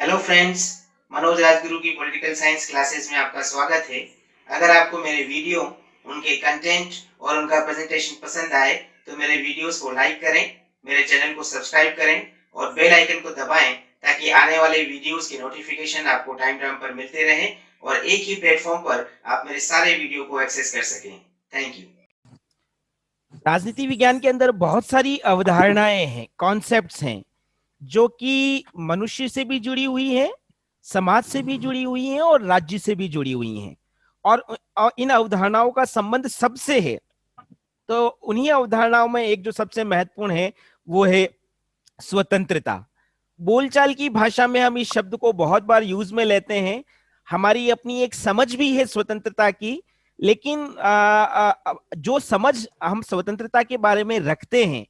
Hello friends, Manoj Rajguru की political science classes में आपका स्वागत है। अगर आपको मेरे वीडियो, उनके कंटेंट और उनका प्रेजेंटेशन पसंद आए तो मेरे वीडियोस को लाइक करें, मेरे चैनल को सब्सक्राइब करें और बेल आइकन को दबाएं ताकि आने वाले वीडियोस की नोटिफिकेशन आपको टाइम टाइम पर मिलते रहे और एक ही प्लेटफॉर्म पर आप मेरे सारे वीडियो को एक्सेस कर सकें। Thank you. राजनीति विज्ञान के अंदर बहुत सारी अवधारणाएं हैं, कॉन्सेप्ट्स हैं जो कि मनुष्य से भी जुड़ी हुई हैं, समाज से भी जुड़ी हुई हैं और राज्य से भी जुड़ी हुई हैं। और इन अवधारणाओं का संबंध सबसे है। तो उन्हीं अवधारणाओं में एक जो सबसे महत्वपूर्ण है वो है स्वतंत्रता। बोलचाल की भाषा में हम इस शब्द को बहुत बार यूज में लेते हैं। हमारी अपनी एक समझ भी है स्वतंत्रता की, लेकिन जो समझ हम स्वतंत्रता के बारे में रखते हैं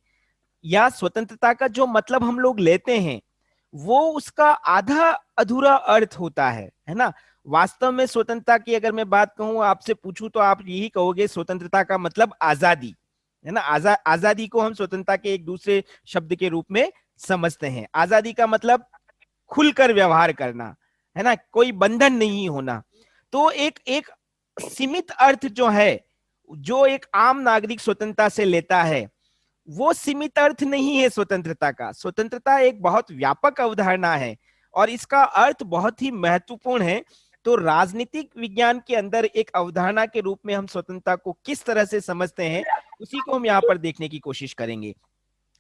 या स्वतंत्रता का जो मतलब हम लोग लेते हैं वो उसका आधा अधूरा अर्थ होता है ना। वास्तव में स्वतंत्रता की अगर मैं बात कहूं, आपसे पूछूं तो आप यही कहोगे स्वतंत्रता का मतलब आजादी है ना। आजादी को हम स्वतंत्रता के एक दूसरे शब्द के रूप में समझते हैं। आजादी का मतलब खुलकर व्यवहार करना, है ना, कोई बंधन नहीं होना। तो एक एक सीमित अर्थ जो है, जो एक आम नागरिक स्वतंत्रता से लेता है, वो सीमित अर्थ नहीं है स्वतंत्रता का। स्वतंत्रता एक बहुत व्यापक अवधारणा है और इसका अर्थ बहुत ही महत्वपूर्ण है। तो राजनीतिक विज्ञान के अंदर एक अवधारणा के रूप में हम स्वतंत्रता को किस तरह से समझते हैं, उसी को हम यहाँ पर देखने की कोशिश करेंगे।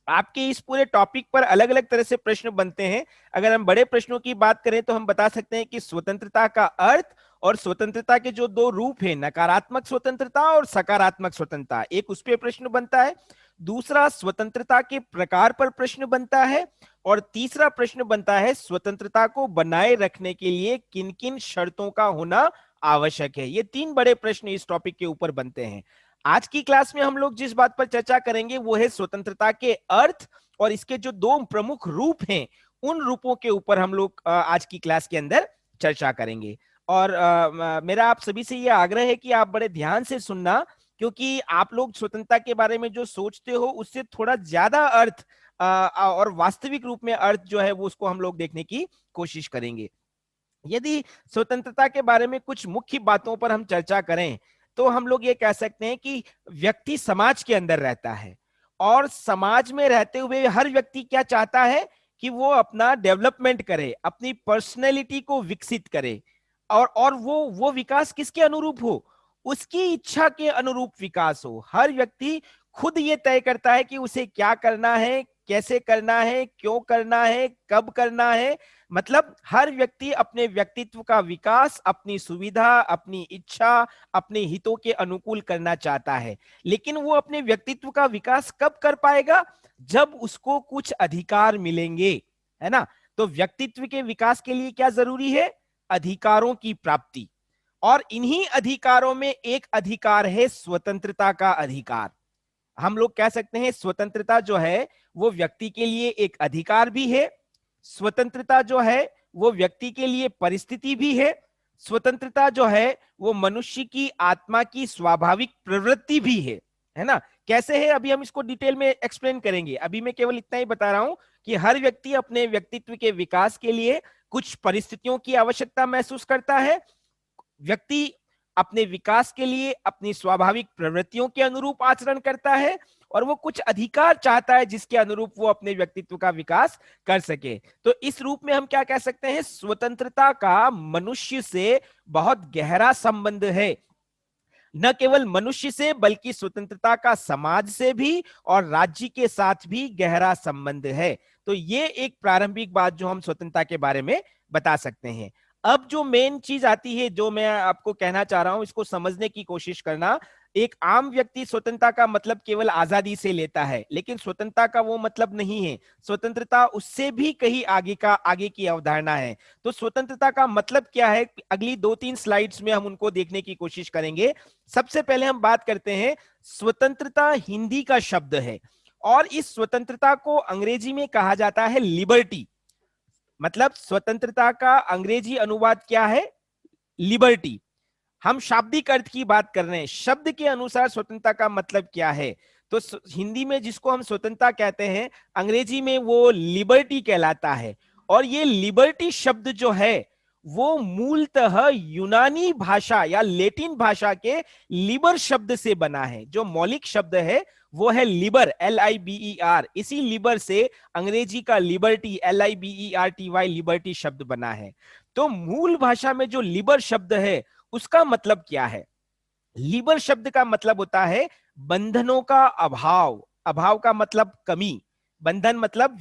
आपके इस पूरे टॉपिक पर अलग अलग तरह से प्रश्न बनते हैं। अगर हम बड़े प्रश्नों की बात करें तो हम बता सकते हैं कि स्वतंत्रता का अर्थ और स्वतंत्रता के जो दो रूप हैं, नकारात्मक स्वतंत्रता और सकारात्मक स्वतंत्रता, एक उस पर प्रश्न बनता है। दूसरा स्वतंत्रता के प्रकार पर प्रश्न बनता है और तीसरा प्रश्न बनता है स्वतंत्रता को बनाए रखने के लिए किन किन शर्तों का होना आवश्यक है। ये तीन बड़े प्रश्न इस टॉपिक के ऊपर बनते हैं। आज की क्लास में हम लोग जिस बात पर चर्चा करेंगे वो है स्वतंत्रता के अर्थ और इसके जो दो प्रमुख रूप हैं, उन रूपों के ऊपर हम लोग आज की क्लास के अंदर चर्चा करेंगे। और मेरा आप सभी से यह आग्रह है कि आप बड़े ध्यान से सुनना, क्योंकि आप लोग स्वतंत्रता के बारे में जो सोचते हो उससे थोड़ा ज्यादा अर्थ और वास्तविक रूप में अर्थ जो है वो उसको हम लोग देखने की कोशिश करेंगे। यदि स्वतंत्रता के बारे में कुछ मुख्य बातों पर हम चर्चा करें तो हम लोग ये कह सकते हैं कि व्यक्ति समाज के अंदर रहता है और समाज में रहते हुए हर व्यक्ति क्या चाहता है कि वो अपना डेवलपमेंट करे, अपनी पर्सनैलिटी को विकसित करे। और वो विकास किसके अनुरूप हो, उसकी इच्छा के अनुरूप विकास हो। हर व्यक्ति खुद ये तय करता है कि उसे क्या करना है, कैसे करना है, क्यों करना है, कब करना है। मतलब हर व्यक्ति अपने व्यक्तित्व का विकास अपनी सुविधा, अपनी इच्छा, अपने हितों के अनुकूल करना चाहता है। लेकिन वो अपने व्यक्तित्व का विकास कब कर पाएगा, जब उसको कुछ अधिकार मिलेंगे, है ना। तो व्यक्तित्व के विकास के लिए क्या जरूरी है, अधिकारों की प्राप्ति। और इन्हीं अधिकारों में एक अधिकार है स्वतंत्रता का अधिकार। हम लोग कह सकते हैं स्वतंत्रता जो है वो व्यक्ति के लिए एक अधिकार भी है, स्वतंत्रता जो है वो व्यक्ति के लिए परिस्थिति भी है, स्वतंत्रता जो है वो मनुष्य की आत्मा की स्वाभाविक प्रवृत्ति भी है ना। कैसे है अभी हम इसको डिटेल में एक्सप्लेन करेंगे। अभी मैं केवल इतना ही बता रहा हूं कि हर व्यक्ति अपने व्यक्तित्व के विकास के लिए कुछ परिस्थितियों की आवश्यकता महसूस करता है। व्यक्ति अपने विकास के लिए अपनी स्वाभाविक प्रवृत्तियों के अनुरूप आचरण करता है और वो कुछ अधिकार चाहता है जिसके अनुरूप वो अपने व्यक्तित्व का विकास कर सके। तो इस रूप में हम क्या कह सकते हैं, स्वतंत्रता का मनुष्य से बहुत गहरा संबंध है। न केवल मनुष्य से बल्कि स्वतंत्रता का समाज से भी और राज्य के साथ भी गहरा संबंध है। तो ये एक प्रारंभिक बात जो हम स्वतंत्रता के बारे में बता सकते हैं। अब जो मेन चीज आती है, जो मैं आपको कहना चाह रहा हूं, इसको समझने की कोशिश करना। एक आम व्यक्ति स्वतंत्रता का मतलब केवल आजादी से लेता है, लेकिन स्वतंत्रता का वो मतलब नहीं है। स्वतंत्रता उससे भी कहीं आगे की अवधारणा है। तो स्वतंत्रता का मतलब क्या है, अगली 2-3 स्लाइड्स में हम उनको देखने की कोशिश करेंगे। सबसे पहले हम बात करते हैं, स्वतंत्रता हिंदी का शब्द है और इस स्वतंत्रता को अंग्रेजी में कहा जाता है लिबर्टी। मतलब स्वतंत्रता का अंग्रेजी अनुवाद क्या है, लिबर्टी। हम शाब्दिक अर्थ की बात कर रहे हैं, शब्द के अनुसार स्वतंत्रता का मतलब क्या है। तो हिंदी में जिसको हम स्वतंत्रता कहते हैं, अंग्रेजी में वो लिबर्टी कहलाता है। और ये लिबर्टी शब्द जो है वो मूलतः यूनानी भाषा या लेटिन भाषा के लिबर शब्द से बना है। जो मौलिक शब्द है वो है लिबर, LIBER। इसी लिबर से अंग्रेजी का लिबर्टी, LIBERTY, लिबर्टी शब्द बना है। तो मूल भाषा में जो लिबर शब्द है उसका मतलब क्या है? लिबर शब्द का मतलब होता है बंधनों का अभाव। अभाव का मतलब कमी, बंधन मतलब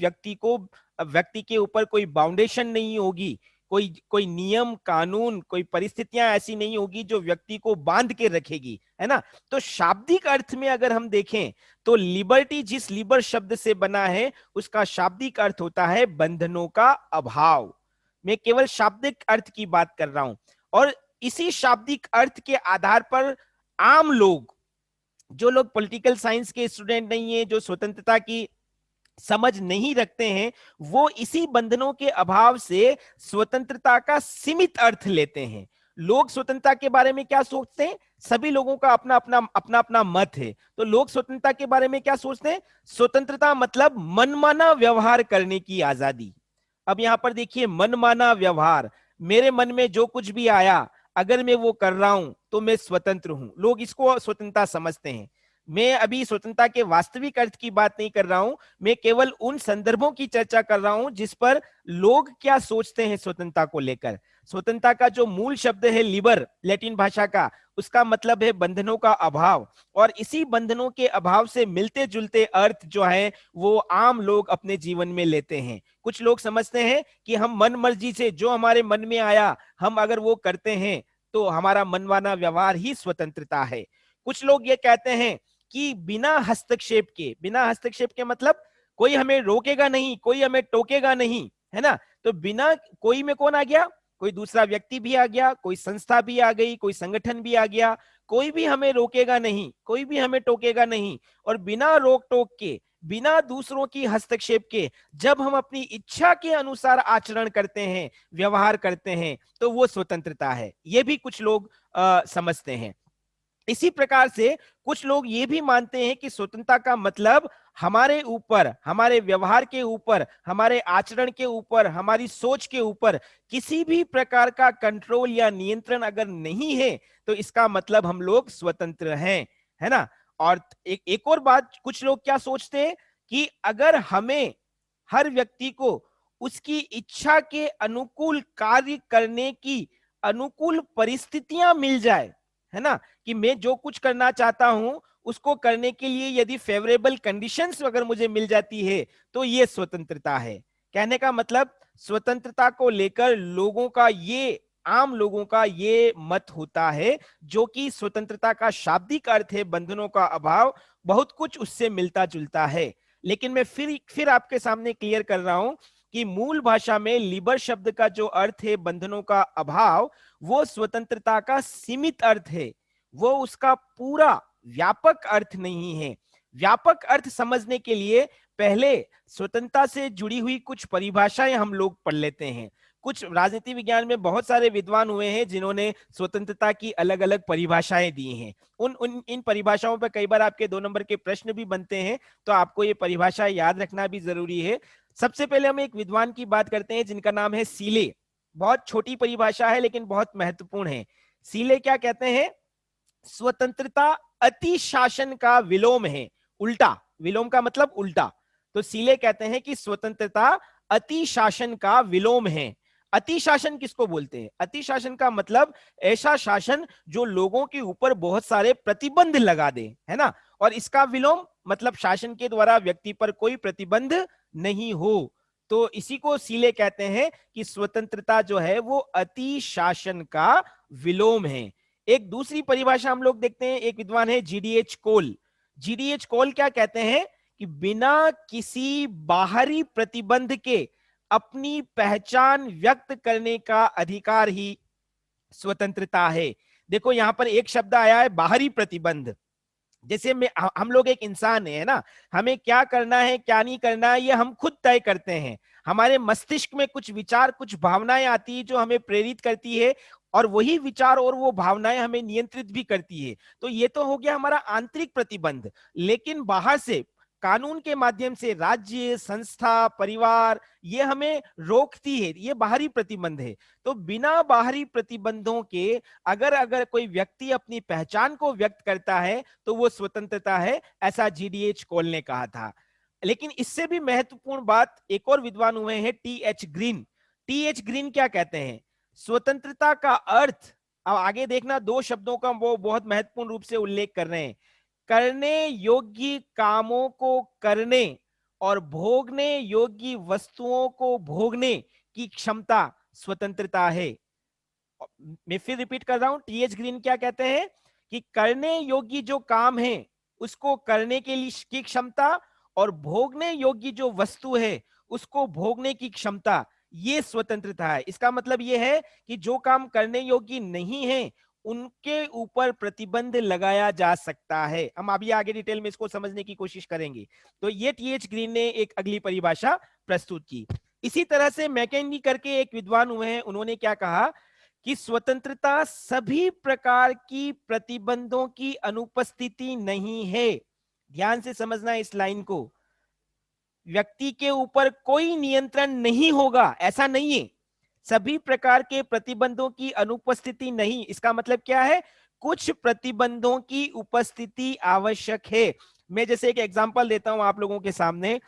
व्यक्ति के ऊपर कोई बाउंडेशन नहीं होगी, कोई कोई नियम कानून, कोई परिस्थितियां ऐसी नहीं होगी जो व्यक्ति को बांध के रखेगी, है ना। तो शाब्दिक अर्थ में अगर हम देखें तो लिबर्टी जिस लिबर शब्द से बना है उसका शाब्दिक अर्थ होता है बंधनों का अभाव। मैं केवल शाब्दिक अर्थ की बात कर रहा हूं, और इसी शाब्दिक अर्थ के आधार पर आम लोग, जो लोग पॉलिटिकल साइंस के स्टूडेंट नहीं है, जो स्वतंत्रता की समझ नहीं रखते हैं, वो इसी बंधनों के अभाव से स्वतंत्रता का सीमित अर्थ लेते हैं। लोग स्वतंत्रता के बारे में क्या सोचते हैं? सभी लोगों का अपना अपना मत है। तो लोग स्वतंत्रता के बारे में क्या सोचते हैं? स्वतंत्रता मतलब मनमाना व्यवहार करने की आजादी। अब यहां पर देखिए, मनमाना व्यवहार, मेरे मन में जो कुछ भी आया अगर मैं वो कर रहा हूं तो मैं स्वतंत्र हूं। लोग इसको स्वतंत्रता समझते हैं। मैं अभी स्वतंत्रता के वास्तविक अर्थ की बात नहीं कर रहा हूं, मैं केवल उन संदर्भों की चर्चा कर रहा हूं जिस पर लोग क्या सोचते हैं स्वतंत्रता को लेकर। स्वतंत्रता का जो मूल शब्द है लिबर, लैटिन भाषा का, उसका मतलब है बंधनों का अभाव, और इसी बंधनों के अभाव से मिलते जुलते अर्थ जो है वो आम लोग अपने जीवन में लेते हैं। कुछ लोग समझते हैं कि हम मन मर्जी से जो हमारे मन में आया हम अगर वो करते हैं तो हमारा मनमाना व्यवहार ही स्वतंत्रता है। कुछ लोग ये कहते हैं कि बिना हस्तक्षेप के, बिना हस्तक्षेप के मतलब कोई हमें रोकेगा नहीं, कोई हमें टोकेगा नहीं, है ना। तो बिना, कोई में कौन आ गया? कोई दूसरा व्यक्ति भी आ गया, कोई संस्था भी आ गई, कोई संगठन भी आ गया, कोई भी हमें रोकेगा नहीं, कोई भी हमें टोकेगा नहीं। और बिना रोक टोक के, बिना दूसरों की हस्तक्षेप के जब हम अपनी इच्छा के अनुसार आचरण करते हैं, व्यवहार करते हैं, तो वो स्वतंत्रता है। ये भी कुछ लोग समझते हैं। इसी प्रकार से कुछ लोग ये भी मानते हैं कि स्वतंत्रता का मतलब हमारे ऊपर, हमारे व्यवहार के ऊपर, हमारे आचरण के ऊपर, हमारी सोच के ऊपर किसी भी प्रकार का कंट्रोल या नियंत्रण अगर नहीं है तो इसका मतलब हम लोग स्वतंत्र हैं, है ना। और एक और बात, कुछ लोग क्या सोचते हैं कि अगर हमें, हर व्यक्ति को उसकी इच्छा के अनुकूल कार्य करने की अनुकूल परिस्थितियां मिल जाए, है ना, कि मैं जो कुछ करना चाहता हूं उसको करने के लिए यदि फेवरेबल कंडीशंस अगर मुझे मिल जाती है तो ये स्वतंत्रता है। कहने का मतलब, स्वतंत्रता को लेकर लोगों का ये, आम लोगों का ये मत होता है, जो कि स्वतंत्रता का शाब्दिक अर्थ है बंधनों का अभाव, बहुत कुछ उससे मिलता जुलता है। लेकिन मैं फिर आपके सामने क्लियर कर रहा हूं कि मूल भाषा में लिबर शब्द का जो अर्थ है बंधनों का अभाव, वो स्वतंत्रता का सीमित अर्थ है, वो उसका पूरा व्यापक अर्थ नहीं है। व्यापक अर्थ समझने के लिए पहले स्वतंत्रता से जुड़ी हुई कुछ परिभाषाएं हम लोग पढ़ लेते हैं। कुछ राजनीति विज्ञान में बहुत सारे विद्वान हुए हैं जिन्होंने स्वतंत्रता की अलग अलग परिभाषाएं दी हैं। इन परिभाषाओं पर कई बार आपके 2 नंबर के प्रश्न भी बनते हैं, तो आपको ये परिभाषा याद रखना भी जरूरी है। सबसे पहले हम एक विद्वान की बात करते हैं जिनका नाम है सीले। बहुत छोटी परिभाषा है लेकिन बहुत महत्वपूर्ण है। सीले क्या कहते हैं? स्वतंत्रता अति शासन का विलोम है। उल्टा, विलोम का मतलब उल्टा। तो सीले कहते हैं कि स्वतंत्रता अति शासन का विलोम है। अति शासन किसको बोलते हैं? अति शासन का मतलब ऐसा शासन जो लोगों के ऊपर बहुत सारे प्रतिबंध लगा दे, है ना। और इसका विलोम मतलब शासन के द्वारा व्यक्ति पर कोई प्रतिबंध नहीं हो। तो इसी को सीले कहते हैं कि स्वतंत्रता जो है वो अति शासन का विलोम है। एक दूसरी परिभाषा हम लोग देखते हैं, एक विद्वान है GDH कोल। GDH कोल क्या कहते हैं कि बिना किसी बाहरी प्रतिबंध के अपनी पहचान व्यक्त करने का अधिकार ही स्वतंत्रता है। देखो यहां पर एक शब्द आया है बाहरी प्रतिबंध। जैसे हम लोग एक इंसान है ना, हमें क्या करना है क्या नहीं करना है ये हम खुद तय करते हैं। हमारे मस्तिष्क में कुछ विचार, कुछ भावनाएं आती है जो हमें प्रेरित करती है, और वही विचार और वो भावनाएं हमें नियंत्रित भी करती है। तो ये तो हो गया हमारा आंतरिक प्रतिबंध। लेकिन बाहर से कानून के माध्यम से राज्य, संस्था, परिवार ये हमें रोकती है, ये बाहरी प्रतिबंध है। तो बिना बाहरी प्रतिबंधों के अगर अगर कोई व्यक्ति अपनी पहचान को व्यक्त करता है तो वो स्वतंत्रता है, ऐसा GDH कोल ने कहा था। लेकिन इससे भी महत्वपूर्ण बात एक और विद्वान हुए हैं, TH ग्रीन। TH ग्रीन क्या कहते हैं? स्वतंत्रता का अर्थ, अब आगे देखना, दो शब्दों का वो बहुत महत्वपूर्ण रूप से उल्लेख कर रहे हैं। करने योग्य कामों को करने और भोगने योग्य वस्तुओं को भोगने की क्षमता स्वतंत्रता है। मैं फिर रिपीट कर रहा हूं, TH ग्रीन क्या कहते हैं कि करने योग्य जो काम है उसको करने के लिए की क्षमता और भोगने योग्य जो वस्तु है उसको भोगने की क्षमता, ये स्वतंत्रता है। इसका मतलब ये है कि जो काम करने योग्य नहीं है उनके ऊपर प्रतिबंध लगाया जा सकता है। हम अभी आगे डिटेल में इसको समझने की कोशिश करेंगे। तो ये TH ग्रीन ने एक अगली परिभाषा प्रस्तुत की। इसी तरह से मैकेनी करके एक विद्वान हुए हैं, उन्होंने क्या कहा कि स्वतंत्रता सभी प्रकार की प्रतिबंधों की अनुपस्थिति नहीं है। ध्यान से समझना इस लाइन को। व्यक्ति के ऊपर कोई नियंत्रण नहीं होगा, ऐसा नहीं है। सभी प्रकार के प्रतिबंधों की अनुपस्थिति नहीं, इसका मतलब क्या है? कुछ प्रतिबंधों की उपस्थिति आवश्यक है। मैं जैसे एक एग्जांपल देता हूं आप लोगों के सामने,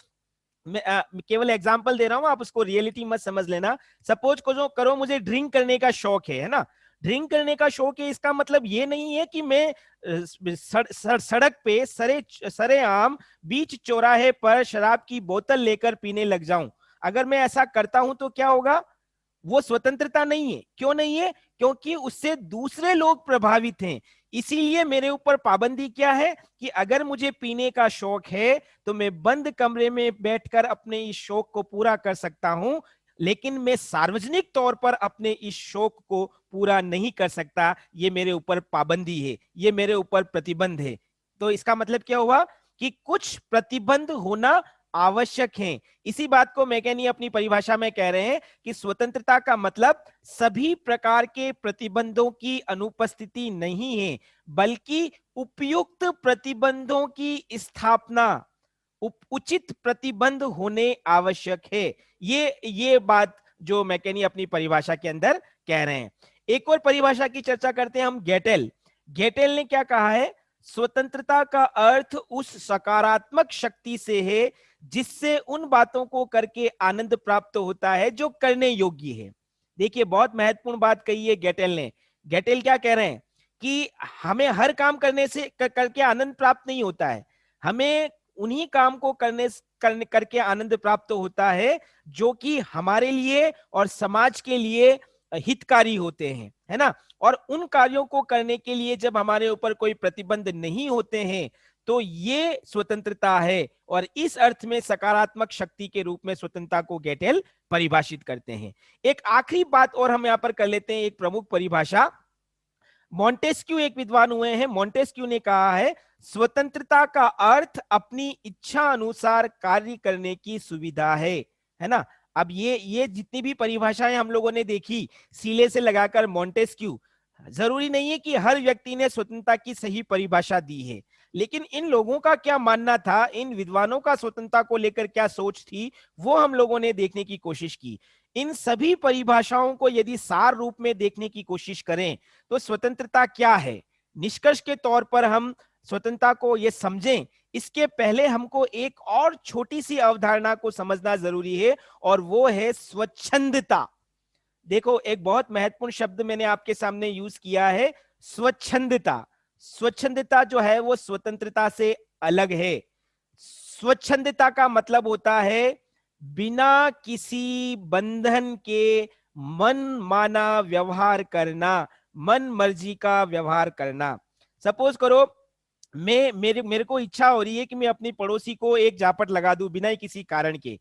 मैं केवल एग्जांपल दे रहा हूं, आप उसको रियलिटी मत समझ लेना। सपोज करो मुझे ड्रिंक करने का शौक है ना, ड्रिंक करने का शौक है, इसका मतलब ये नहीं है कि मैं सड़क पे सरेआम बीच चौराहे पर शराब की बोतल लेकर पीने लग जाऊं। अगर मैं ऐसा करता हूं तो क्या होगा? वो स्वतंत्रता नहीं है। क्यों नहीं है? क्योंकि उससे दूसरे लोग प्रभावित हैं। इसीलिए मेरे ऊपर पाबंदी क्या है कि अगर मुझे पीने का शौक है तो मैं बंद कमरे में बैठकर अपने इस शौक को पूरा कर सकता हूं, लेकिन मैं सार्वजनिक तौर पर अपने इस शौक को पूरा नहीं कर सकता। ये मेरे ऊपर पाबंदी है, ये मेरे ऊपर प्रतिबंध है। तो इसका मतलब क्या हुआ कि कुछ प्रतिबंध होना आवश्यक है। इसी बात को मैकेनी अपनी परिभाषा में कह रहे हैं कि स्वतंत्रता का मतलब सभी प्रकार के प्रतिबंधों की अनुपस्थिति नहीं है, बल्कि उपयुक्त प्रतिबंधों की स्थापना, उचित प्रतिबंध होने आवश्यक है। ये बात जो मैकेनी अपनी परिभाषा के अंदर कह रहे हैं। एक और परिभाषा की चर्चा करते हैं हम, गेटेल। गेटेल ने क्या कहा है? स्वतंत्रता का अर्थ उस सकारात्मक शक्ति से है जिससे उन बातों को करके आनंद प्राप्त होता है जो करने योग्य है। देखिए, बहुत महत्वपूर्ण बात कही है गेटेल ने। गेटेल क्या कह रहे हैं कि हमें हर काम करने से करके आनंद प्राप्त नहीं होता है, हमें उन्हीं काम को करके आनंद प्राप्त होता है जो कि हमारे लिए और समाज के लिए हितकारी होते हैं, है ना। और उन कार्यों को करने के लिए जब हमारे ऊपर कोई प्रतिबंध नहीं होते हैं तो ये स्वतंत्रता है। और इस अर्थ में सकारात्मक शक्ति के रूप में स्वतंत्रता को गेटेल परिभाषित करते हैं। एक आखिरी बात और हम यहां पर कर लेते हैं, एक प्रमुख परिभाषा। मॉन्टेस्क्यू एक विद्वान हुए हैं, मॉन्टेस्क्यू ने कहा है स्वतंत्रता का अर्थ अपनी इच्छा अनुसार कार्य करने की सुविधा है ना। अब ये जितनी भी परिभाषाएं हम लोगों ने देखी, सीले से लगाकर मॉन्टेस्क्यू, जरूरी नहीं है कि हर व्यक्ति ने स्वतंत्रता की सही परिभाषा दी है, लेकिन इन लोगों का क्या मानना था, इन विद्वानों का स्वतंत्रता को लेकर क्या सोच थी, वो हम लोगों ने देखने की कोशिश की। इन सभी परिभाषाओं को यदि सार रूप में देखने की कोशिश करें तो स्वतंत्रता क्या है, निष्कर्ष के तौर पर हम स्वतंत्रता को ये समझें, इसके पहले हमको एक और छोटी सी अवधारणा को समझना जरूरी है, और वो है स्वच्छंदता। देखो, एक बहुत महत्वपूर्ण शब्द मैंने आपके सामने यूज किया है, स्वच्छंदता। स्वच्छंदता जो है वो स्वतंत्रता से अलग है। स्वच्छंदता का मतलब होता है बिना किसी बंधन के मन माना व्यवहार करना, मन मर्जी का व्यवहार करना। सपोज करो मेरे को इच्छा हो रही है कि मैं अपनी पड़ोसी को एक झापट लगा दूं बिना ही किसी कारण के,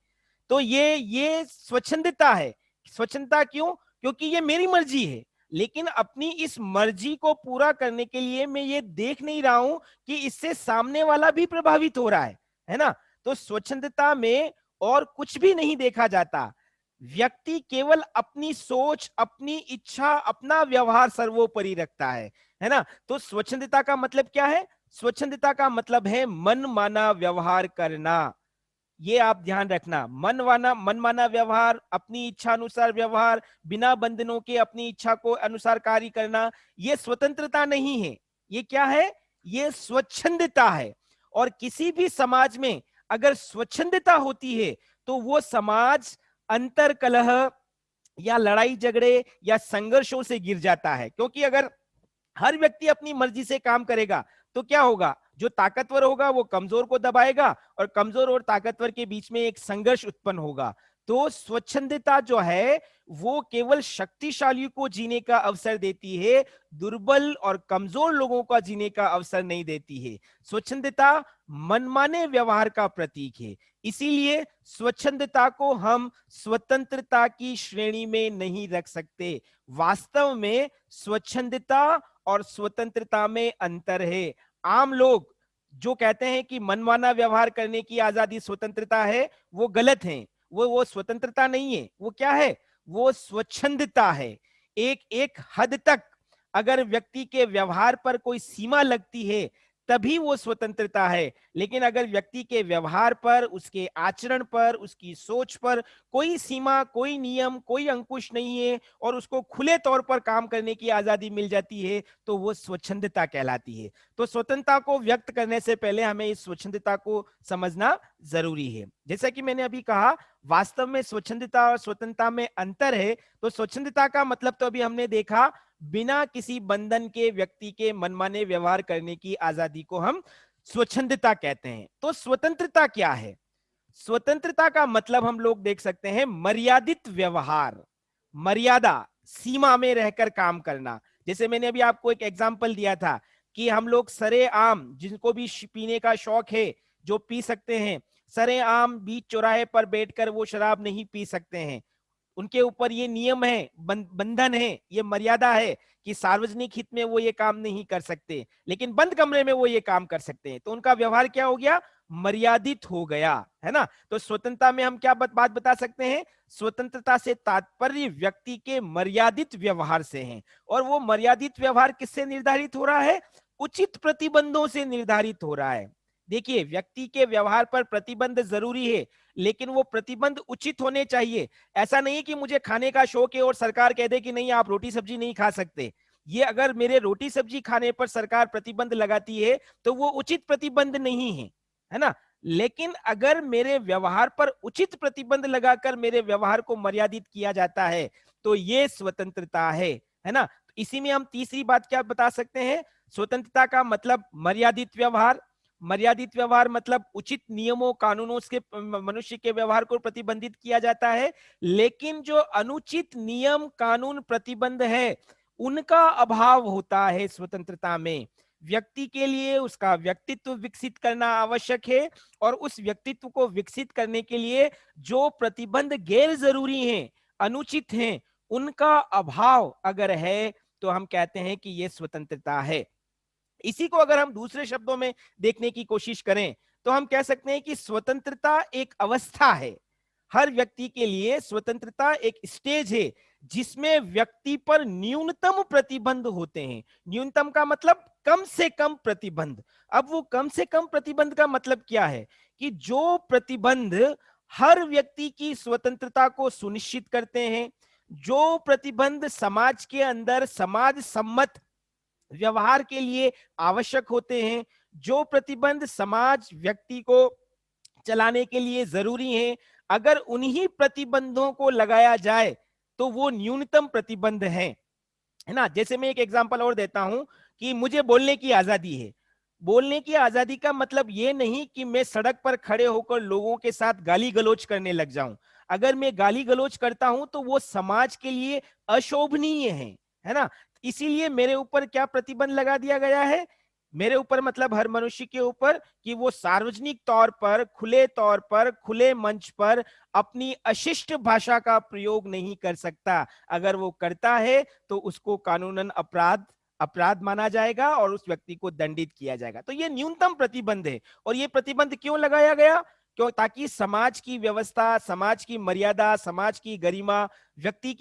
तो ये स्वच्छंदता है। स्वच्छंदता क्यों? क्योंकि ये मेरी मर्जी है, लेकिन अपनी इस मर्जी को पूरा करने के लिए मैं ये देख नहीं रहा हूं कि इससे सामने वाला भी प्रभावित हो रहा है ना। तो स्वच्छंदता में और कुछ भी नहीं देखा जाता, व्यक्ति केवल अपनी सोच, अपनी इच्छा, अपना व्यवहार सर्वोपरि रखता है ना। तो स्वच्छंदता का मतलब क्या है? स्वच्छंदता का मतलब है मनमाना व्यवहार करना। ये आप ध्यान रखना, मनमाना व्यवहार, अपनी इच्छा अनुसार व्यवहार, बिना बंधनों के अपनी इच्छा को अनुसार कार्य करना, ये स्वतंत्रता नहीं है। ये क्या है? ये स्वच्छंदता है। और किसी भी समाज में अगर स्वच्छंदता होती है तो वो समाज अंतर कलह या लड़ाई झगड़े या संघर्षों से गिर जाता है। क्योंकि अगर हर व्यक्ति अपनी मर्जी से काम करेगा तो क्या होगा? जो ताकतवर होगा वो कमजोर को दबाएगा और कमजोर और ताकतवर के बीच में एक संघर्ष उत्पन्न होगा। तो स्वच्छंदता जो है वो केवल शक्तिशाली को जीने का अवसर देती है, दुर्बल और कमजोर लोगों का जीने का अवसर नहीं देती है। स्वच्छंदता मनमाने व्यवहार का प्रतीक है। इसीलिए स्वच्छंदता को हम स्वतंत्रता की श्रेणी में नहीं रख सकते। वास्तव में स्वच्छंदता और स्वतंत्रता में अंतर है। आम लोग जो कहते हैं कि मनमाना व्यवहार करने की आजादी स्वतंत्रता है, वो गलत है। वो स्वतंत्रता नहीं है। वो क्या है? वो स्वच्छंदता है। एक हद तक अगर व्यक्ति के व्यवहार पर कोई सीमा लगती है तभी वो स्वतंत्रता है। लेकिन अगर व्यक्ति के व्यवहार पर, उसके आचरण पर, उसकी सोच पर कोई सीमा, कोई नियम, कोई अंकुश नहीं है और उसको खुले तौर पर काम करने की आजादी मिल जाती है तो वो स्वच्छंदता कहलाती है। तो स्वतंत्रता को व्यक्त करने से पहले हमें इस स्वच्छंदता को समझना जरूरी है। जैसा कि मैंने अभी कहा, वास्तव में स्वच्छंदता और स्वतंत्रता में अंतर है। तो स्वच्छंदता का मतलब तो अभी हमने देखा, बिना किसी बंधन के व्यक्ति के मनमाने व्यवहार करने की आजादी को हम स्वच्छंदता कहते हैं। तो स्वतंत्रता क्या है? स्वतंत्रता का मतलब हम लोग देख सकते हैं मर्यादित व्यवहार, मर्यादा, सीमा में रहकर काम करना। जैसे मैंने अभी आपको एक एग्जांपल दिया था कि हम लोग सरेआम, जिनको भी पीने का शौक है, जो पी सकते हैं, सरेआम बीच चौराहे पर बैठकर वो शराब नहीं पी सकते हैं। उनके ऊपर ये नियम है, बंधन है, ये मर्यादा है कि सार्वजनिक हित में वो ये काम नहीं कर सकते, लेकिन बंद कमरे में वो ये काम कर सकते हैं। तो उनका व्यवहार क्या हो गया? मर्यादित हो गया, है ना। तो स्वतंत्रता में हम क्या बात बता सकते हैं? स्वतंत्रता से तात्पर्य व्यक्ति के मर्यादित व्यवहार से है। और वो मर्यादित व्यवहार किससे निर्धारित हो रहा है? उचित प्रतिबंधों से निर्धारित हो रहा है। देखिए, व्यक्ति के व्यवहार पर प्रतिबंध जरूरी है, लेकिन वो प्रतिबंध उचित होने चाहिए। ऐसा नहीं कि मुझे खाने का शौक है और सरकार कह दे कि नहीं, आप रोटी सब्जी नहीं खा सकते। ये अगर मेरे रोटी सब्जी खाने पर सरकार प्रतिबंध लगाती है तो वो उचित प्रतिबंध नहीं है, है ना। लेकिन अगर मेरे व्यवहार पर उचित प्रतिबंध लगाकर मेरे व्यवहार को मर्यादित किया जाता है तो ये स्वतंत्रता है ना। इसी में हम तीसरी बात क्या बता सकते हैं? स्वतंत्रता का मतलब मर्यादित व्यवहार। मर्यादित व्यवहार मतलब उचित नियमों कानूनों से मनुष्य के व्यवहार को प्रतिबंधित किया जाता है, लेकिन जो अनुचित नियम कानून प्रतिबंध है उनका अभाव होता है स्वतंत्रता में। व्यक्ति के लिए उसका व्यक्तित्व विकसित करना आवश्यक है और उस व्यक्तित्व को विकसित करने के लिए जो प्रतिबंध गैर जरूरी हैं, अनुचित हैं, उनका अभाव अगर है तो हम कहते हैं कि यह स्वतंत्रता है। इसी को अगर हम दूसरे शब्दों में देखने की कोशिश करें तो हम कह सकते हैं कि स्वतंत्रता एक अवस्था है। हर व्यक्ति के लिए स्वतंत्रता एक स्टेज है जिसमें व्यक्ति पर न्यूनतम प्रतिबंध होते हैं। न्यूनतम का मतलब कम से कम प्रतिबंध। अब वो कम से कम प्रतिबंध का मतलब क्या है? कि जो प्रतिबंध हर व्यक्ति की स्वतंत्रता को सुनिश्चित करते हैं, जो प्रतिबंध समाज के अंदर समाज सम्मत व्यवहार के लिए आवश्यक होते हैं, जो प्रतिबंध समाज व्यक्ति को चलाने के लिए जरूरी हैं, अगर उन्हीं प्रतिबंधों को लगाया जाए तो वो न्यूनतम प्रतिबंध है ना। जैसे मैं एक एग्जांपल और देता हूं कि मुझे बोलने की आजादी है। बोलने की आजादी का मतलब ये नहीं कि मैं सड़क पर खड़े होकर लोगों के साथ गाली गलौज करने लग जाऊं। अगर मैं गाली गलौज करता हूं तो वो समाज के लिए अशोभनीय है ना। इसीलिए मेरे ऊपर क्या प्रतिबंध लगा दिया गया है? मेरे ऊपर मतलब हर मनुष्य के ऊपर कि वो सार्वजनिक तौर पर, खुले तौर पर, खुले मंच पर अपनी अशिष्ट भाषा का प्रयोग नहीं कर सकता। अगर वो करता है तो उसको कानूनन अपराध माना जाएगा और उस व्यक्ति को दंडित किया जाएगा। तो ये न्यूनतम प्रतिबंध है। और ये प्रतिबंध क्यों लगाया गया? क्यों? ताकि समाज की व्यवस्था, समाज की मर्यादा, समाज की गरिमा, व्यक्ति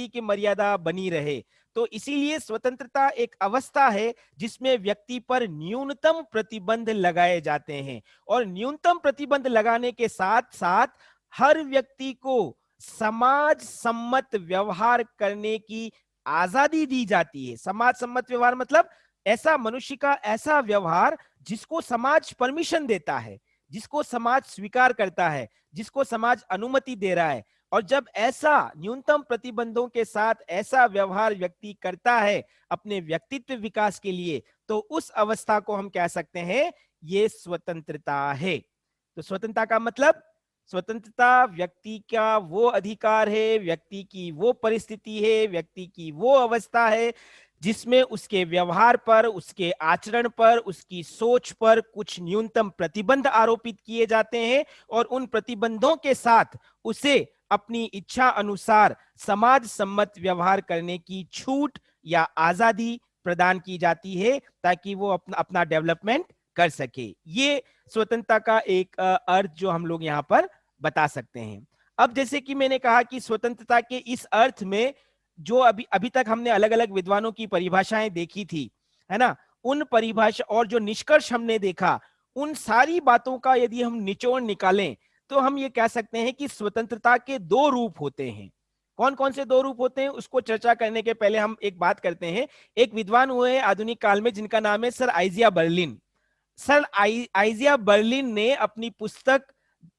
की मर्यादा बनी रहे। तो इसीलिए स्वतंत्रता एक अवस्था है जिसमें व्यक्ति पर न्यूनतम प्रतिबंध लगाए जाते हैं, और न्यूनतम प्रतिबंध लगाने के साथ साथ हर व्यक्ति को समाज सम्मत व्यवहार करने की आजादी दी जाती है। समाज सम्मत व्यवहार मतलब ऐसा मनुष्य का ऐसा व्यवहार जिसको समाज परमिशन देता है, जिसको समाज स्वीकार करता है, जिसको समाज अनुमति दे रहा है। और जब ऐसा न्यूनतम प्रतिबंधों के साथ ऐसा व्यवहार व्यक्ति करता है अपने व्यक्तित्व विकास के लिए, तो उस अवस्था को हम कह सकते हैं ये स्वतंत्रता है। तो स्वतंत्रता का मतलब, स्वतंत्रता व्यक्ति का वो अधिकार है, व्यक्ति की वो परिस्थिति है, व्यक्ति की वो अवस्था है जिसमें उसके व्यवहार पर, उसके आचरण पर, उसकी सोच पर कुछ न्यूनतम प्रतिबंध आरोपित किए जाते हैं, और उन प्रतिबंधों के साथ उसे अपनी इच्छा अनुसार समाज सम्मत व्यवहार करने की छूट या आजादी प्रदान की जाती है ताकि वो अपना डेवलपमेंट कर सके। ये स्वतंत्रता का एक अर्थ जो हम लोग यहाँ पर बता सकते हैं। अब जैसे कि मैंने कहा कि स्वतंत्रता के इस अर्थ में जो अभी अभी तक हमने अलग अलग विद्वानों की परिभाषाएं देखी थी, है ना, उन परिभाषा और जो निष्कर्ष हमने देखा, उन सारी बातों का यदि हम निचोड़ निकालें तो हम ये कह सकते हैं कि स्वतंत्रता के दो रूप होते हैं। कौन कौन से दो रूप होते हैं उसको चर्चा करने के पहले हम एक बात करते हैं। एक विद्वान हुए आधुनिक काल में जिनका नाम है सर आइजिया बर्लिन। सर आइजिया बर्लिन ने अपनी पुस्तक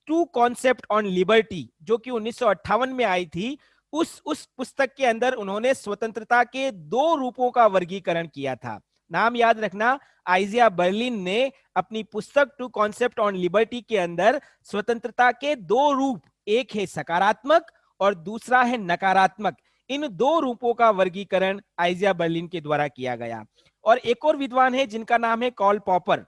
टू कॉन्सेप्ट ऑन लिबर्टी, जो कि 1958 में आई थी, उस पुस्तक के अंदर उन्होंने स्वतंत्रता के दो रूपों का वर्गीकरण किया था। नाम याद रखना, आइजिया बर्लिन ने अपनी पुस्तक टू कॉन्सेप्ट ऑन लिबर्टी के अंदर स्वतंत्रता के दो रूप, एक है सकारात्मक और दूसरा है नकारात्मक, इन दो रूपों का वर्गीकरण आइजिया बर्लिन के द्वारा किया गया। और एक और विद्वान है जिनका नाम है कार्ल पॉपर।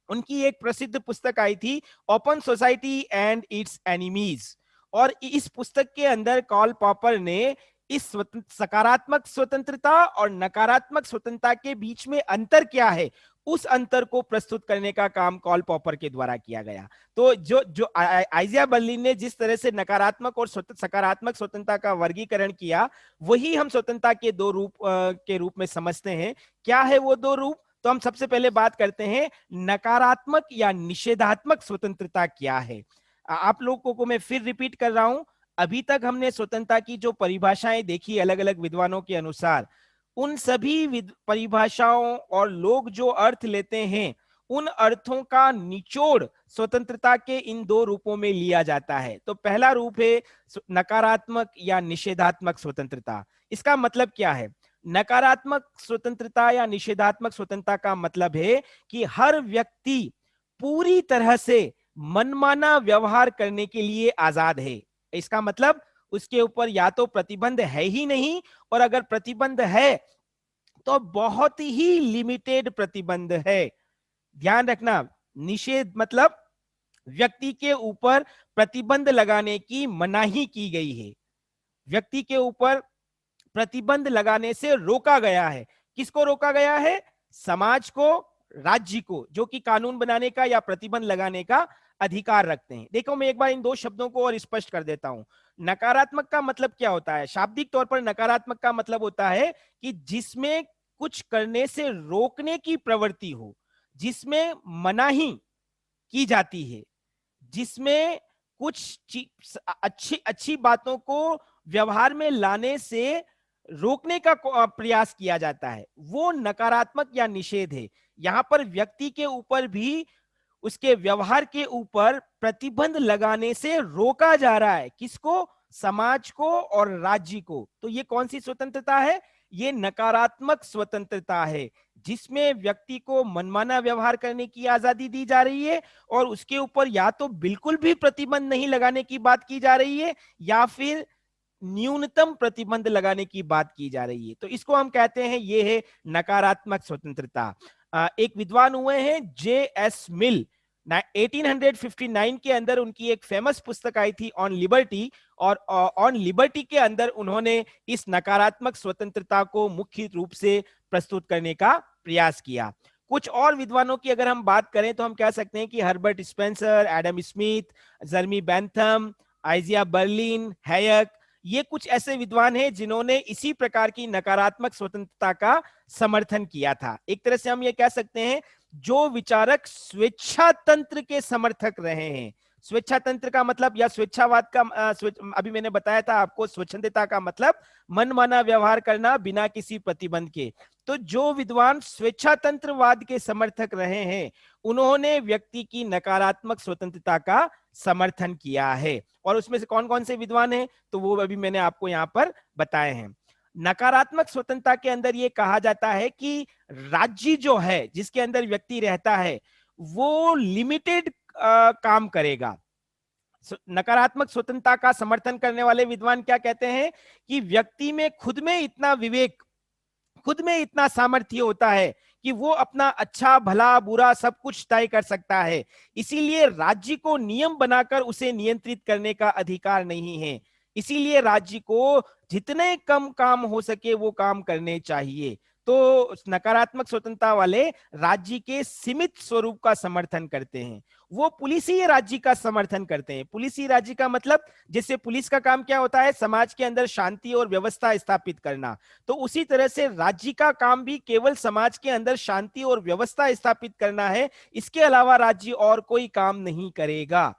उनकी एक प्रसिद्ध पुस्तक आई थी open society and it's enemies, और इस पुस्तक के अंदर कार्ल पॉपर ने इस सकारात्मक स्वतंत्रता और नकारात्मक स्वतंत्रता के बीच में अंतर क्या है, उस अंतर को प्रस्तुत करने का काम कार्ल पॉपर के द्वारा किया गया। तो जो आइजिया बर्लिन ने जिस तरह से नकारात्मक और सकारात्मक स्वतंत्रता का वर्गीकरण किया, वही हम स्वतंत्रता के दो रूप के रूप में समझते हैं। क्या है वो दो रूप? तो हम सबसे पहले बात करते हैं नकारात्मक या निषेधात्मक स्वतंत्रता क्या है। आप लोगों को मैं फिर रिपीट कर रहा हूं, अभी तक हमने स्वतंत्रता की जो परिभाषाएं देखी अलग अलग विद्वानों के अनुसार, उन सभी परिभाषाओं और लोग जो अर्थ लेते हैं, उन अर्थों का निचोड़ स्वतंत्रता के इन दो रूपों में लिया जाता है। तो पहला रूप है नकारात्मक या निषेधात्मक स्वतंत्रता। इसका मतलब क्या है? नकारात्मक स्वतंत्रता या निषेधात्मक स्वतंत्रता का मतलब है कि हर व्यक्ति पूरी तरह से मनमाना व्यवहार करने के लिए आजाद है। इसका मतलब उसके ऊपर या तो प्रतिबंध है ही नहीं, और अगर प्रतिबंध है तो बहुत ही लिमिटेड प्रतिबंध है। ध्यान रखना, निषेध मतलब व्यक्ति के ऊपर प्रतिबंध लगाने की मनाही की गई है, व्यक्ति के ऊपर प्रतिबंध लगाने से रोका गया है। किसको रोका गया है? समाज को, राज्य को, जो कि कानून बनाने का या प्रतिबंध लगाने का अधिकार रखते हैं। देखो, मैं एक बार इन दो शब्दों को और स्पष्ट कर देता हूं। नकारात्मक का मतलब क्या होता है? शाब्दिक तौर पर नकारात्मक का मतलब होता है कि जिसमें कुछ करने से रोकने की प्रवृत्ति हो, जिसमें मनाही की जाती है, जिसमें कुछ अच्छी अच्छी बातों को व्यवहार में लाने से रोकने का प्रयास किया जाता है, वो नकारात्मक या निषेध है। यहां पर व्यक्ति के ऊपर भी उसके व्यवहार के ऊपर प्रतिबंध लगाने से रोका जा रहा है। किसको? समाज को और राज्य को। तो ये कौन सी स्वतंत्रता है? ये नकारात्मक स्वतंत्रता है, जिसमें व्यक्ति को मनमाना व्यवहार करने की आजादी दी जा रही है, और उसके ऊपर या तो बिल्कुल भी प्रतिबंध नहीं लगाने की बात की जा रही है, या फिर न्यूनतम प्रतिबंध लगाने की बात की जा रही है। तो इसको हम कहते हैं ये है नकारात्मक स्वतंत्रता। एक विद्वान हुए हैं J.S. मिल, 1859 के अंदर उनकी एक फेमस पुस्तक आई थी ऑन लिबर्टी, और ऑन लिबर्टी के अंदर उन्होंने इस नकारात्मक स्वतंत्रता को मुख्य रूप से प्रस्तुत करने का प्रयास किया। कुछ और विद्वानों की अगर हम बात करें तो हम कह सकते हैं कि Herbert Spencer, Adam Smith, जर्मी Bentham, आइजिया Berlin, हैयक, ये कुछ ऐसे विद्वान हैं जिन्होंने इसी प्रकार की नकारात्मक स्वतंत्रता का समर्थन किया था। एक तरह से हम ये कह सकते हैं जो विचारक स्वेच्छा तंत्र के समर्थक रहे हैं। स्वेच्छा तंत्र का मतलब या स्वेच्छावाद का अभी मैंने बताया था आपको, स्वच्छंदता का मतलब मनमाना व्यवहार करना बिना किसी प्रतिबंध के। तो जो विद्वान स्वेच्छा तंत्रवाद के समर्थक रहे हैं उन्होंने व्यक्ति की नकारात्मक स्वतंत्रता का समर्थन किया है। और उसमें से कौन कौन से विद्वान हैं तो वो अभी मैंने आपको यहाँ पर बताए हैं। नकारात्मक स्वतंत्रता के अंदर ये कहा जाता है कि राज्य जो है जिसके अंदर व्यक्ति रहता है वो लिमिटेड काम करेगा। नकारात्मक स्वतंत्रता का समर्थन करने वाले विद्वान क्या कहते हैं कि व्यक्ति में खुद में इतना विवेक, खुद में इतना सामर्थ्य होता है कि वो अपना अच्छा भला बुरा सब कुछ तय कर सकता है, इसीलिए राज्य को नियम बनाकर उसे नियंत्रित करने का अधिकार नहीं है। इसीलिए राज्य को जितने कम काम हो सके वो काम करने चाहिए। तो नकारात्मक स्वतंत्रता वाले राज्य के सीमित स्वरूप का समर्थन करते हैं। वो पुलिसी राज्य का समर्थन करते हैं। पुलिसी राज्य का मतलब जैसे पुलिस का काम क्या होता है, समाज के अंदर शांति और व्यवस्था स्थापित करना, तो उसी तरह से राज्य का काम भी केवल समाज के अंदर शांति और व्यवस्था स्थापित करना है, इसके अलावा राज्य और कोई काम नहीं करेगा।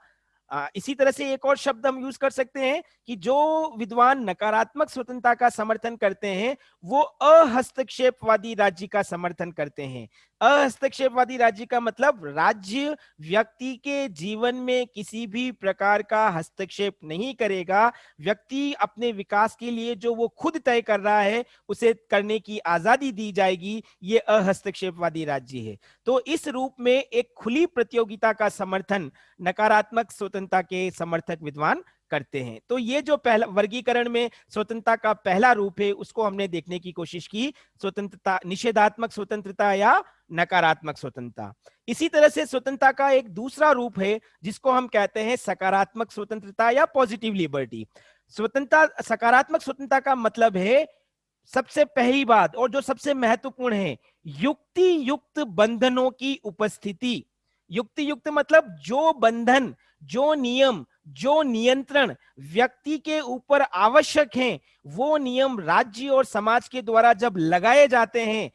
इसी तरह से एक और शब्द हम यूज कर सकते हैं कि जो विद्वान नकारात्मक स्वतंत्रता का समर्थन करते हैं वो अहस्तक्षेपवादी राज्य का समर्थन करते हैं। अहस्तक्षेपवादी राज्य का मतलब राज्य व्यक्ति के जीवन में किसी भी प्रकार का हस्तक्षेप नहीं करेगा। व्यक्ति अपने विकास के लिए जो वो खुद तय कर रहा है उसे करने की आजादी दी जाएगी, ये अहस्तक्षेपवादी राज्य है। तो इस रूप में एक खुली प्रतियोगिता का समर्थन नकारात्मक स्वतंत्रता के समर्थक विद्वान करते हैं। तो ये जो पहला वर्गीकरण में स्वतंत्रता का पहला रूप है उसको हमने देखने की कोशिश की, स्वतंत्रता, निषेधात्मक स्वतंत्रता या नकारात्मक स्वतंत्रता। इसी तरह से स्वतंत्रता का एक दूसरा रूप है जिसको हम कहते हैं सकारात्मक स्वतंत्रता या पॉजिटिव लिबर्टी। स्वतंत्रता, सकारात्मक स्वतंत्रता का मतलब है सबसे पहली बात और जो सबसे महत्वपूर्ण है, युक्ति युक्त बंधनों की उपस्थिति। युक्ति युक्त मतलब जो बंधन, जो नियम, जो नियंत्रण व्यक्ति के ऊपर आवश्यक हैं, वो नियम राज्य और समाज के द्वारा जब लगाए जाते हैं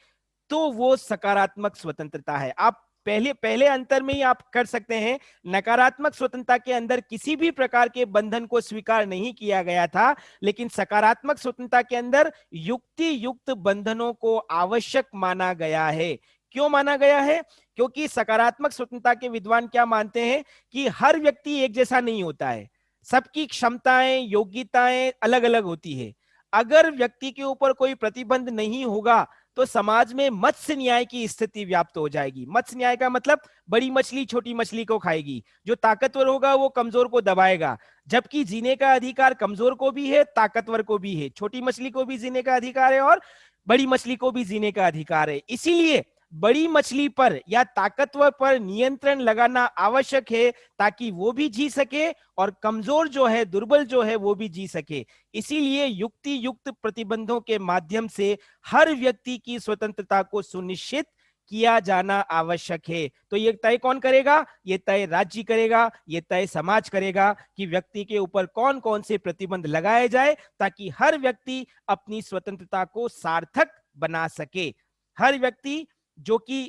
तो वो सकारात्मक स्वतंत्रता है। आप पहले अंतर में ही आप कर सकते हैं। नकारात्मक स्वतंत्रता के अंदर किसी भी प्रकार के बंधन को स्वीकार नहीं किया गया था, लेकिन सकारात्मक स्वतंत्रता के अंदर युक्ति युक्त बंधनों को आवश्यक माना गया है। क्यों माना गया है? क्योंकि सकारात्मक स्वतंत्रता के विद्वान क्या मानते हैं कि हर व्यक्ति एक जैसा नहीं होता है, सबकी क्षमताएं, योग्यताएं अलग अलग होती है। अगर व्यक्ति के ऊपर कोई प्रतिबंध नहीं होगा तो समाज में मत्स्य न्याय की स्थिति व्याप्त हो जाएगी। मत्स्य न्याय का मतलब बड़ी मछली छोटी मछली को खाएगी, जो ताकतवर होगा वो कमजोर को दबाएगा, जबकि जीने का अधिकार कमजोर को भी है, ताकतवर को भी है। छोटी मछली को भी जीने का अधिकार है और बड़ी मछली को भी जीने का अधिकार है। इसीलिए बड़ी मछली पर या ताकतवर पर नियंत्रण लगाना आवश्यक है ताकि वो भी जी सके और कमजोर जो है, दुर्बल जो है, वो भी जी सके। इसीलिए युक्ति युक्त प्रतिबंधों के माध्यम से हर व्यक्ति की स्वतंत्रता को सुनिश्चित किया जाना आवश्यक है। तो ये तय कौन करेगा? ये तय राज्य करेगा, ये तय समाज करेगा कि व्यक्ति के ऊपर कौन कौन से प्रतिबंध लगाए जाए ताकि हर व्यक्ति अपनी स्वतंत्रता को सार्थक बना सके। हर व्यक्ति जो कि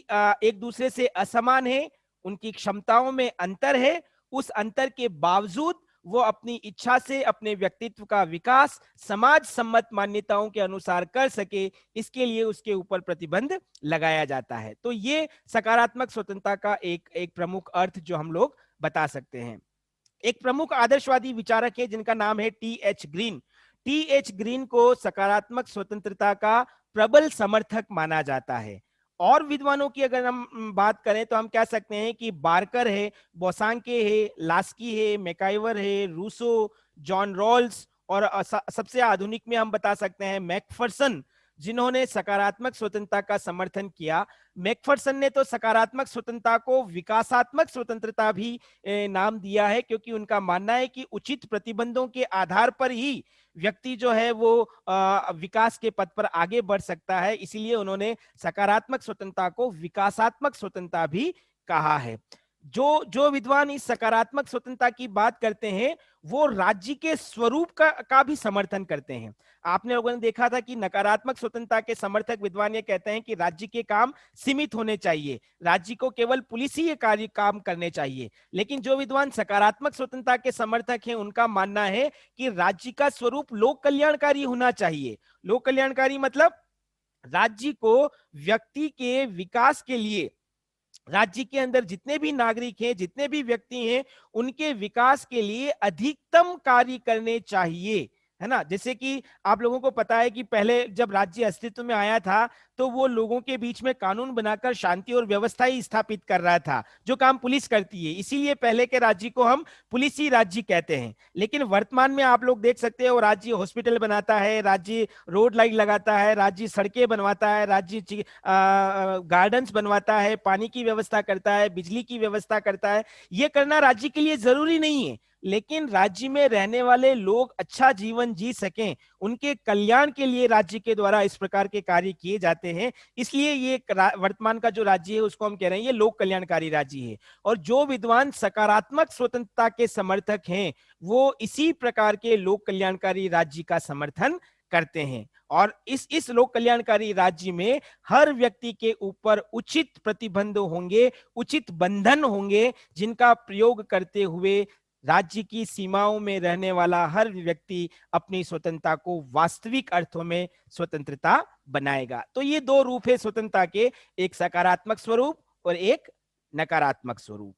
एक दूसरे से असमान है, उनकी क्षमताओं में अंतर है, उस अंतर के बावजूद वो अपनी इच्छा से अपने व्यक्तित्व का विकास समाज सम्मत मान्यताओं के अनुसार कर सके, इसके लिए उसके ऊपर प्रतिबंध लगाया जाता है। तो ये सकारात्मक स्वतंत्रता का एक प्रमुख अर्थ जो हम लोग बता सकते हैं। एक प्रमुख आदर्शवादी विचारक है जिनका नाम है टी.एच. ग्रीन। टी.एच. ग्रीन को सकारात्मक स्वतंत्रता का प्रबल समर्थक माना जाता है। और विद्वानों की अगर हम बात करें तो हम कह सकते हैं कि बार्कर है, बोसांके है, लास्की है, मैकाइवर है, रूसो, जॉन रॉल्स और सबसे आधुनिक में हम बता सकते हैं मैकफरसन, जिन्होंने सकारात्मक स्वतंत्रता का समर्थन किया। मैकफरसन ने तो सकारात्मक स्वतंत्रता को विकासात्मक स्वतंत्रता भी नाम दिया है, क्योंकि उनका मानना है कि उचित प्रतिबंधों के आधार पर ही व्यक्ति जो है वो विकास के पथ पर आगे बढ़ सकता है। इसीलिए उन्होंने सकारात्मक स्वतंत्रता को विकासात्मक स्वतंत्रता भी कहा है। जो जो विद्वान इस सकारात्मक स्वतंत्रता की बात करते हैं वो राज्य के स्वरूप का भी समर्थन करते हैं। आपने लोगों ने देखा था कि नकारात्मक स्वतंत्रता के समर्थक विद्वान ये कहते हैं कि राज्य के काम सीमित होने चाहिए, राज्य को केवल पुलिसीय कार्य काम करने चाहिए। लेकिन जो विद्वान सकारात्मक स्वतंत्रता के समर्थक हैं उनका मानना है कि राज्य का स्वरूप लोक कल्याणकारी होना चाहिए। लोक कल्याणकारी मतलब राज्य को व्यक्ति के विकास के लिए, राज्य के अंदर जितने भी नागरिक हैं, जितने भी व्यक्ति हैं, उनके विकास के लिए अधिकतम कार्य करने चाहिए, है ना। जैसे कि आप लोगों को पता है कि पहले जब राज्य अस्तित्व में आया था तो वो लोगों के बीच में कानून बनाकर शांति और व्यवस्था ही स्थापित कर रहा था, जो काम पुलिस करती है। इसीलिए पहले के राज्य को हम पुलिसी राज्य कहते हैं। लेकिन वर्तमान में आप लोग देख सकते हो, राज्य हॉस्पिटल बनाता है, राज्य रोड लाइट लगाता है, राज्य सड़कें बनवाता है, राज्य गार्डन्स बनवाता है, पानी की व्यवस्था करता है, बिजली की व्यवस्था करता है। ये करना राज्य के लिए जरूरी नहीं है, लेकिन राज्य में रहने वाले लोग अच्छा जीवन जी सकें, उनके कल्याण के लिए राज्य के द्वारा इस प्रकार के कार्य किए जाते हैं। इसलिए ये वर्तमान का जो राज्य है उसको हम कह रहे हैं ये लोक कल्याणकारी राज्य है। और जो विद्वान सकारात्मक स्वतंत्रता के समर्थक हैं वो इसी प्रकार के लोक कल्याणकारी राज्य का समर्थन करते हैं। और इस लोक कल्याणकारी राज्य में हर व्यक्ति के ऊपर उचित प्रतिबंध होंगे, उचित बंधन होंगे, जिनका प्रयोग करते हुए राज्य की सीमाओं में रहने वाला हर व्यक्ति अपनी स्वतंत्रता को वास्तविक अर्थों में स्वतंत्रता बनाएगा। तो ये दो रूप है स्वतंत्रता के, एक सकारात्मक स्वरूप और एक नकारात्मक स्वरूप।